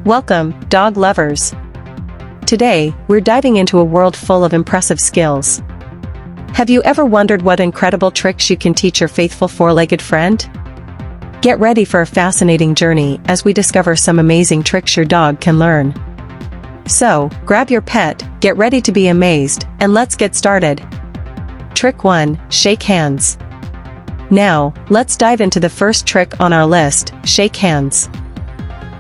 Welcome, dog lovers. Today, we're diving into a world full of impressive skills. Have you ever wondered what incredible tricks you can teach your faithful four-legged friend? Get ready for a fascinating journey as we discover some amazing tricks your dog can learn. So, grab your pet, get ready to be amazed, and let's get started. Trick 1, shake hands. Now, let's dive into the first trick on our list, shake hands.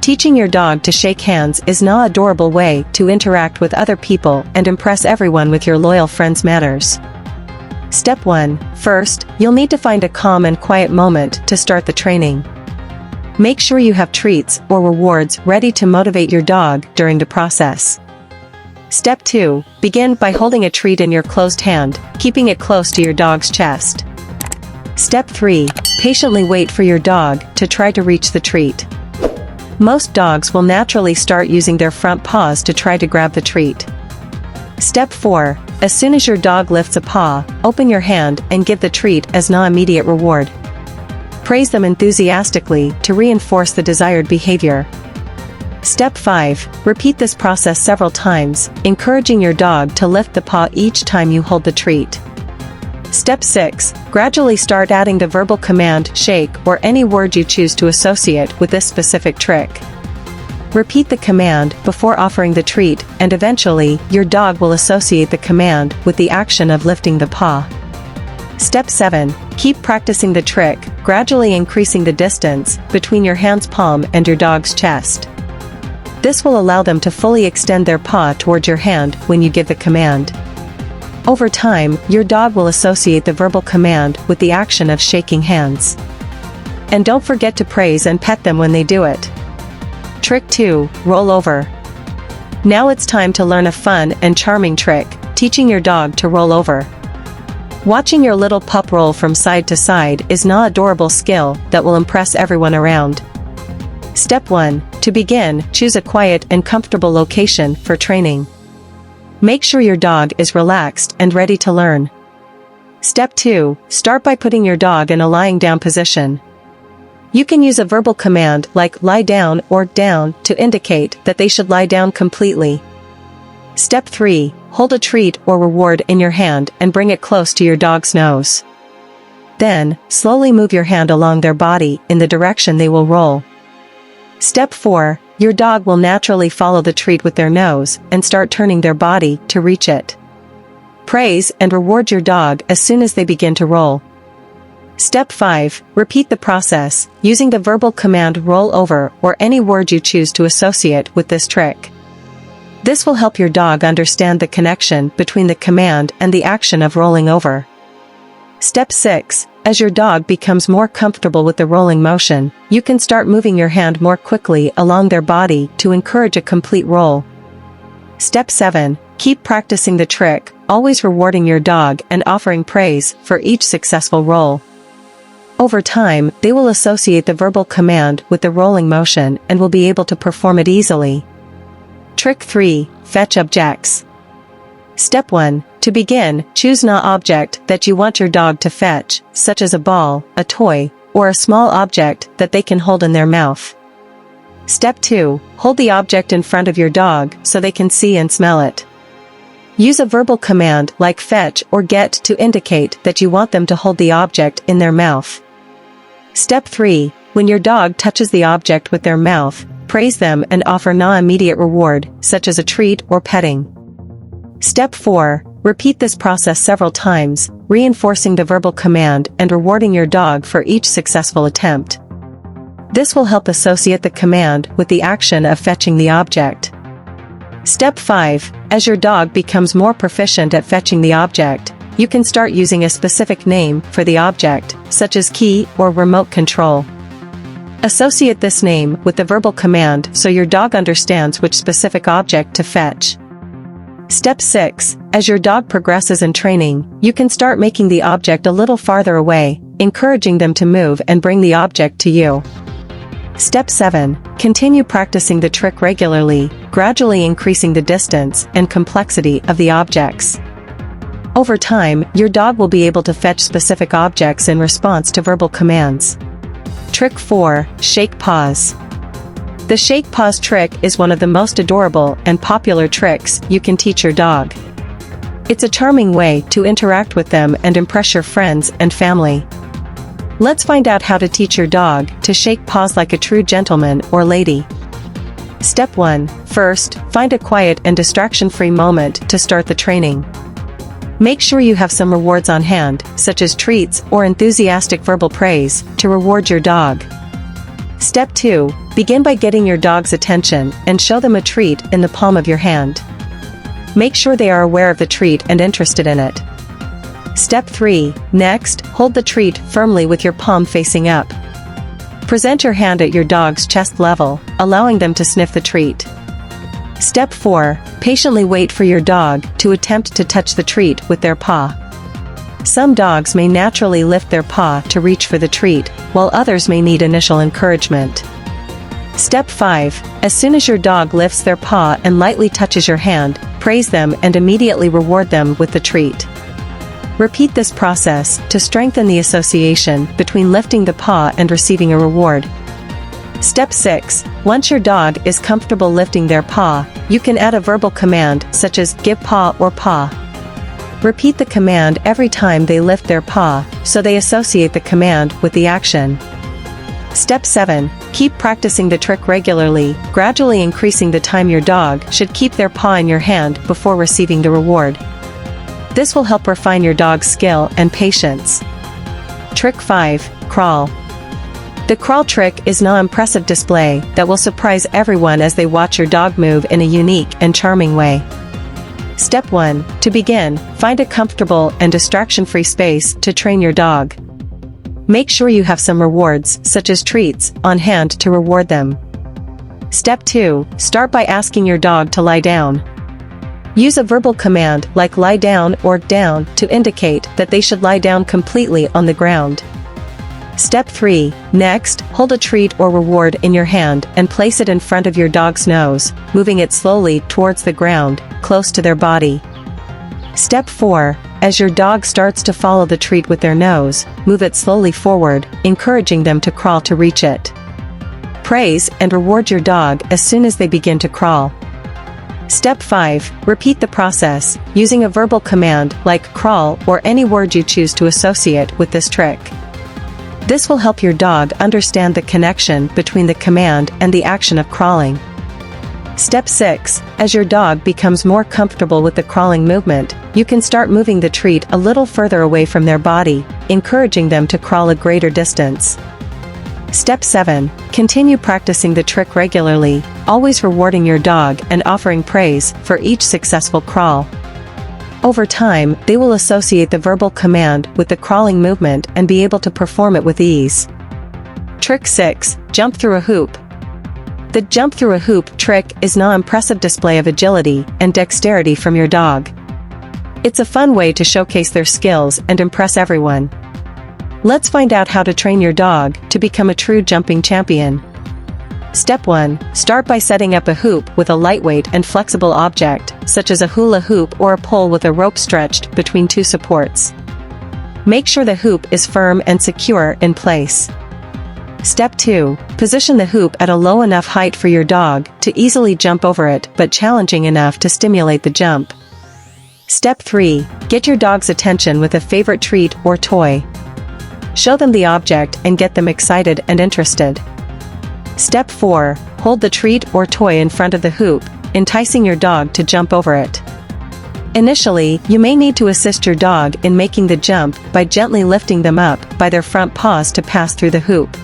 Teaching your dog to shake hands is an adorable way to interact with other people and impress everyone with your loyal friend's manners. Step 1. First, you'll need to find a calm and quiet moment to start the training. Make sure you have treats or rewards ready to motivate your dog during the process. Step 2. Begin by holding a treat in your closed hand, keeping it close to your dog's chest. Step 3. Patiently wait for your dog to try to reach the treat. Most dogs will naturally start using their front paws to try to grab the treat. Step 4. As soon as your dog lifts a paw, open your hand and give the treat as an immediate reward. Praise them enthusiastically to reinforce the desired behavior. Step 5. Repeat this process several times, encouraging your dog to lift the paw each time you hold the treat. Step 6. Gradually start adding the verbal command shake or any word you choose to associate with this specific trick. Repeat the command before offering the treat, and eventually, your dog will associate the command with the action of lifting the paw. Step 7. Keep practicing the trick, gradually increasing the distance between your hand's palm and your dog's chest. This will allow them to fully extend their paw towards your hand when you give the command. Over time, your dog will associate the verbal command with the action of shaking hands. And don't forget to praise and pet them when they do it. Trick 2, roll over. Now it's time to learn a fun and charming trick, teaching your dog to roll over. Watching your little pup roll from side to side is an adorable skill that will impress everyone around. Step 1. To begin, choose a quiet and comfortable location for training. Make sure your dog is relaxed and ready to learn. Step 2. Start by putting your dog in a lying down position. You can use a verbal command like lie down or down to indicate that they should lie down completely. Step 3. Hold a treat or reward in your hand and bring it close to your dog's nose. Then, slowly move your hand along their body in the direction they will roll. Step 4. Your dog will naturally follow the treat with their nose and start turning their body to reach it. Praise and reward your dog as soon as they begin to roll. Step 5. Repeat the process, using the verbal command roll over or any word you choose to associate with this trick. This will help your dog understand the connection between the command and the action of rolling over. Step 6. As your dog becomes more comfortable with the rolling motion, you can start moving your hand more quickly along their body to encourage a complete roll. Step 7. Keep practicing the trick, always rewarding your dog and offering praise for each successful roll. Over time, they will associate the verbal command with the rolling motion and will be able to perform it easily. Trick 3. Fetch objects. Step 1. To begin, choose an object that you want your dog to fetch, such as a ball, a toy, or a small object that they can hold in their mouth. Step 2. Hold the object in front of your dog so they can see and smell it. Use a verbal command like fetch or get to indicate that you want them to hold the object in their mouth. Step 3. When your dog touches the object with their mouth, praise them and offer an immediate reward, such as a treat or petting. Step 4. Repeat this process several times, reinforcing the verbal command and rewarding your dog for each successful attempt. This will help associate the command with the action of fetching the object. Step 5. As your dog becomes more proficient at fetching the object, you can start using a specific name for the object, such as key or remote control. Associate this name with the verbal command so your dog understands which specific object to fetch. Step 6. As your dog progresses in training, you can start making the object a little farther away, encouraging them to move and bring the object to you. Step 7. Continue practicing the trick regularly, gradually increasing the distance and complexity of the objects. Over time, your dog will be able to fetch specific objects in response to verbal commands. Trick 4. Shake paws. The shake paws trick is one of the most adorable and popular tricks you can teach your dog. It's a charming way to interact with them and impress your friends and family. Let's find out how to teach your dog to shake paws like a true gentleman or lady. Step 1. First, find a quiet and distraction-free moment to start the training. Make sure you have some rewards on hand, such as treats or enthusiastic verbal praise, to reward your dog. Step 2. Begin by getting your dog's attention and show them a treat in the palm of your hand. Make sure they are aware of the treat and interested in it. Step 3. Next, hold the treat firmly with your palm facing up. Present your hand at your dog's chest level, allowing them to sniff the treat. Step 4. Patiently wait for your dog to attempt to touch the treat with their paw. Some dogs may naturally lift their paw to reach for the treat, while others may need initial encouragement. Step 5. As soon as your dog lifts their paw and lightly touches your hand, praise them and immediately reward them with the treat. Repeat this process to strengthen the association between lifting the paw and receiving a reward. Step 6. Once your dog is comfortable lifting their paw, you can add a verbal command such as give paw or paw. Repeat the command every time they lift their paw, so they associate the command with the action. Step 7. Keep practicing the trick regularly, gradually increasing the time your dog should keep their paw in your hand before receiving the reward. This will help refine your dog's skill and patience. Trick 5. Crawl. The crawl trick is an impressive display that will surprise everyone as they watch your dog move in a unique and charming way. Step 1. To begin, find a comfortable and distraction-free space to train your dog. Make sure you have some rewards, such as treats, on hand to reward them. Step 2. Start by asking your dog to lie down. Use a verbal command like lie down or down to indicate that they should lie down completely on the ground. Step 3. Next, hold a treat or reward in your hand and place it in front of your dog's nose, moving it slowly towards the ground, close to their body. Step 4. As your dog starts to follow the treat with their nose, move it slowly forward, encouraging them to crawl to reach it. Praise and reward your dog as soon as they begin to crawl. Step 5. Repeat the process, using a verbal command like crawl or any word you choose to associate with this trick. This will help your dog understand the connection between the command and the action of crawling. Step 6. As your dog becomes more comfortable with the crawling movement, you can start moving the treat a little further away from their body, encouraging them to crawl a greater distance. Step 7. Continue practicing the trick regularly, always rewarding your dog and offering praise for each successful crawl. Over time, they will associate the verbal command with the crawling movement and be able to perform it with ease. Trick 6. Jump through a hoop. The jump through a hoop trick is an impressive display of agility and dexterity from your dog. It's a fun way to showcase their skills and impress everyone. Let's find out how to train your dog to become a true jumping champion. Step 1. Start by setting up a hoop with a lightweight and flexible object, such as a hula hoop or a pole with a rope stretched between two supports. Make sure the hoop is firm and secure in place. Step 2. Position the hoop at a low enough height for your dog to easily jump over it but challenging enough to stimulate the jump. Step 3. Get your dog's attention with a favorite treat or toy. Show them the object and get them excited and interested. Step 4. Hold the treat or toy in front of the hoop, enticing your dog to jump over it. Initially, you may need to assist your dog in making the jump by gently lifting them up by their front paws to pass through the hoop.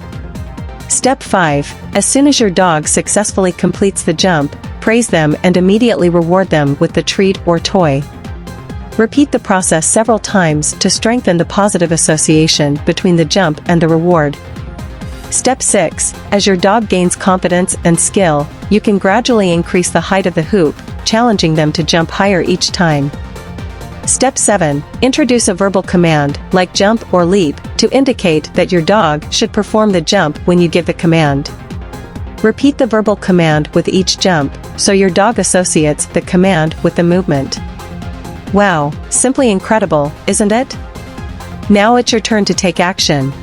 Step 5. As soon as your dog successfully completes the jump, praise them and immediately reward them with the treat or toy. Repeat the process several times to strengthen the positive association between the jump and the reward. Step 6. As your dog gains confidence and skill, you can gradually increase the height of the hoop, challenging them to jump higher each time. Step 7. Introduce a verbal command, like jump or leap, to indicate that your dog should perform the jump when you give the command. Repeat the verbal command with each jump, so your dog associates the command with the movement. Wow, simply incredible, isn't it? Now it's your turn to take action.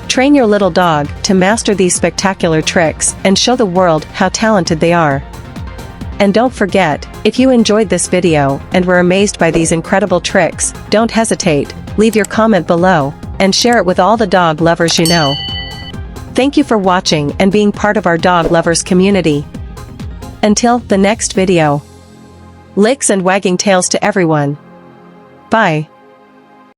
Train your little dog to master these spectacular tricks and show the world how talented they are. And don't forget, if you enjoyed this video and were amazed by these incredible tricks, don't hesitate, leave your comment below, and share it with all the dog lovers you know. Thank you for watching and being part of our dog lovers community. Until the next video. Licks and wagging tails to everyone. Bye.